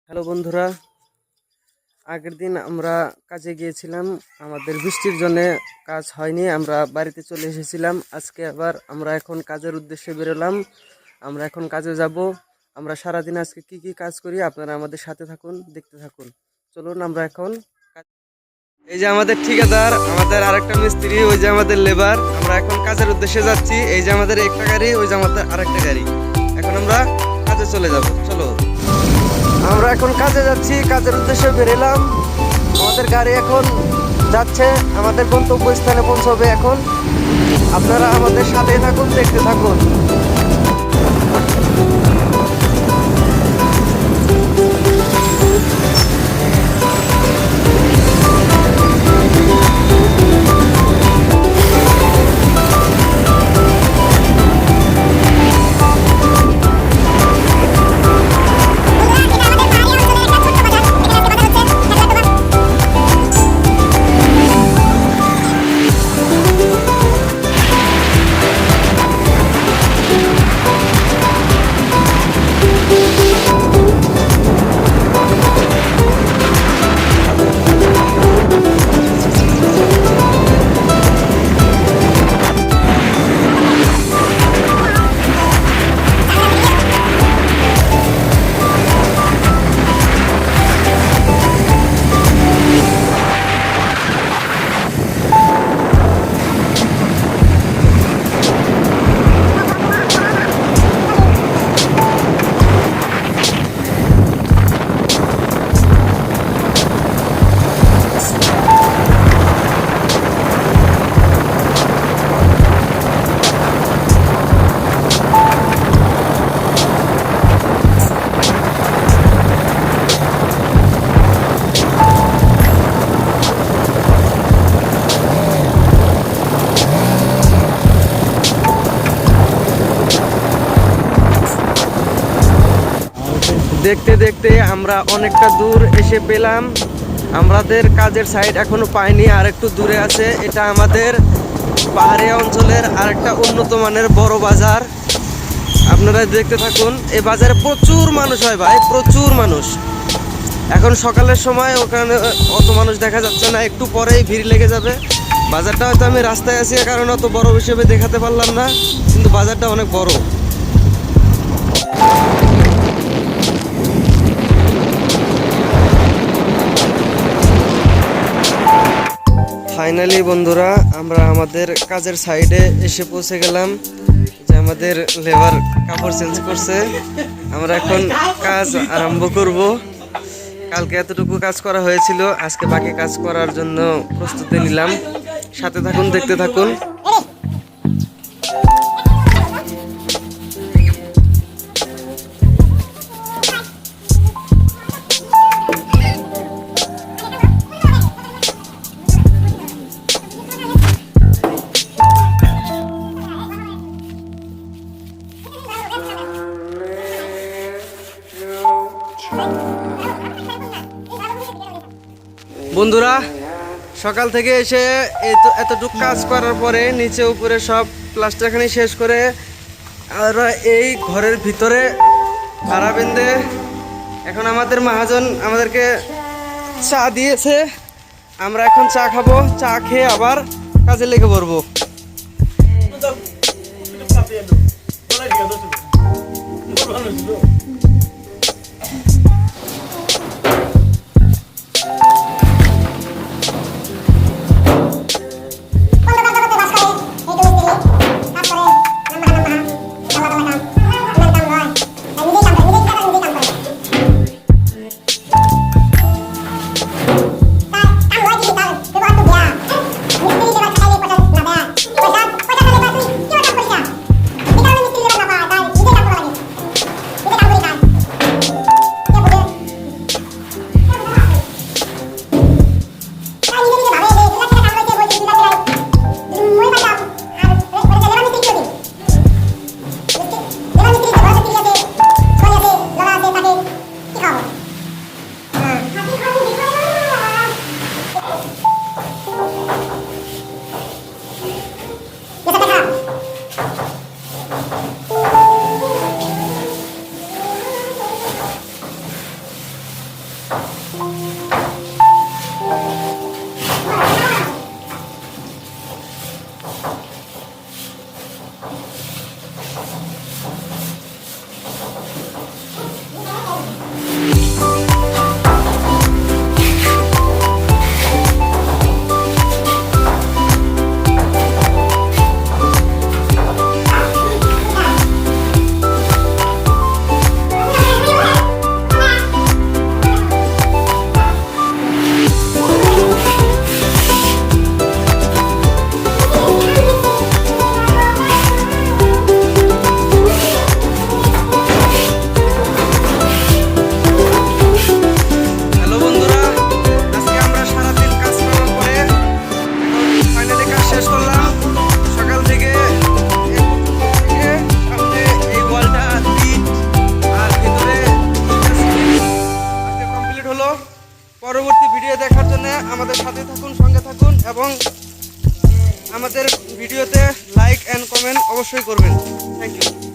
Hello বন্ধুরা, আগের দিন আমরা কাজে গিয়েছিলাম। আমাদের বৃষ্টির জন্য কাজ হয়নি, আমরা বাড়িতে চলে এসেছিলাম। আজকে আবার আমরা এখন কাজের উদ্দেশ্যে বেরোলাম। আমরা এখন কাজে যাব। আমরা সারাদিন আজকে কি কি কাজ করি আপনারা আমাদের সাথে থাকুন, দেখতে থাকুন। চলুন আমরা এখন এই যে আমাদের ঠিকাদার, আমাদের আরেকটা মিস্ত্রি, ওই যে আমাদের লেবার। আমরা এখন কাজের উদ্দেশ্যে যাচ্ছি। এই যে আমাদের একটা গাড়ি, ওই যে আমাদের আরেকটা গাড়ি। এখন আমরা কাজে চলে যাব। চলো, আমরা এখন কাজে যাচ্ছি, কাজের উদ্দেশ্যে বেরোলাম। আমাদের গাড়ি এখন যাচ্ছে, আমাদের গন্তব্যস্থানে পৌঁছবে এখন। আপনারা আমাদের সাথে থাকুন, দেখতে থাকুন। দেখতে দেখতে আমরা অনেকটা দূর এসে পেলাম। আমাদের কাজের সাইড এখনো পাইনি, আর একটু দূরে আছে। এটা আমাদের পাহাড়ি অঞ্চলের আরেকটা উন্নত মানের বড় বাজার। আপনারা দেখতে থাকুন। এই বাজারে প্রচুর মানুষ হয় ভাই, প্রচুর মানুষ। এখন সকালের সময় ওখানে অত মানুষ দেখা যাচ্ছে না, একটু পরেই ভিড় লেগে যাবে। বাজারটা হয়তো আমি রাস্তায় আছি কারণ অত বড় হিসেবে দেখাতে পারলাম না, কিন্তু বাজারটা অনেক বড়। ফাইনালি বন্ধুরা, আমরা আমাদের কাজের সাইডে এসে পৌঁছে গেলাম। যে আমাদের লেবার কাপড় চেঞ্জ করছে, আমরা এখন কাজ আরম্ভ করব। কালকে এতটুকু কাজ করা হয়েছিল, আজকে বাকি কাজ করার জন্য প্রস্তুতি নিলাম। সাথে থাকুন, দেখতে থাকুন। বন্ধুরা, সকাল থেকে এসে এতটুকু কাজ করার পরে নিচে উপরে সব প্লাস্টারখানি শেষ করে আমরা এই ঘরের ভিতরে ভাড়া বেঁধে এখন আমাদের মহাজন আমাদেরকে চা দিয়েছে। আমরা এখন চা খাবো, চা খেয়ে আবার কাজে লেগে পড়বো। পরবর্তী ভিডিও দেখার জন্য আমাদের সাথে থাকুন, সঙ্গে থাকুন এবং আমাদের ভিডিওতে লাইক অ্যান্ড কমেন্ট অবশ্যই করবেন। Thank you.